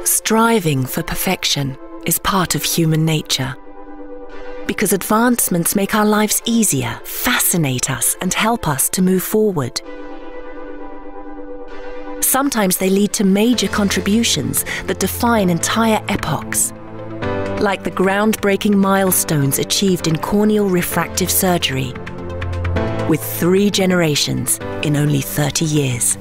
Striving for perfection is part of human nature. Because advancements make our lives easier, fascinate us, and help us to move forward. Sometimes they lead to major contributions that define entire epochs, like the groundbreaking milestones achieved in corneal refractive surgery, with 3 generations in only 30 years.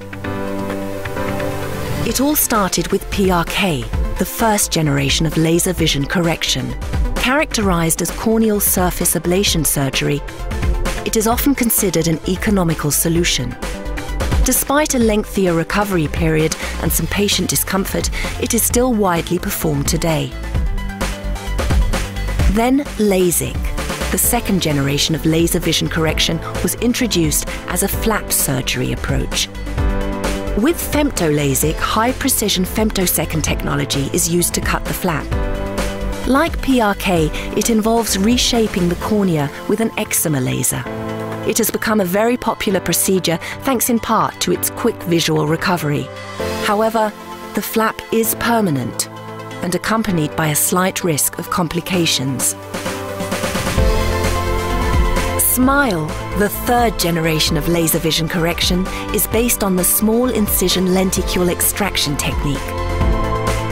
It all started with PRK, the first generation of laser vision correction. Characterized as corneal surface ablation surgery, it is often considered an economical solution. Despite a lengthier recovery period and some patient discomfort, it is still widely performed today. Then LASIK, the second generation of laser vision correction, was introduced as a flap surgery approach. With femtoLASIK, high-precision femtosecond technology is used to cut the flap. Like PRK, it involves reshaping the cornea with an excimer laser. It has become a very popular procedure thanks in part to its quick visual recovery. However, the flap is permanent and accompanied by a slight risk of complications. SMILE, the third generation of laser vision correction, is based on the small incision lenticule extraction technique.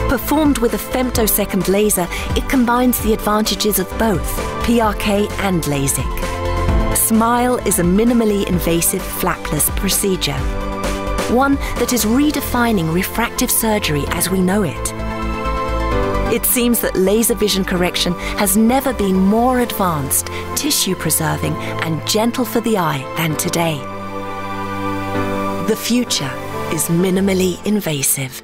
Performed with a femtosecond laser, it combines the advantages of both PRK and LASIK. SMILE is a minimally invasive flapless procedure, one that is redefining refractive surgery as we know it. It seems that laser vision correction has never been more advanced, tissue-preserving, and gentle for the eye than today. The future is minimally invasive.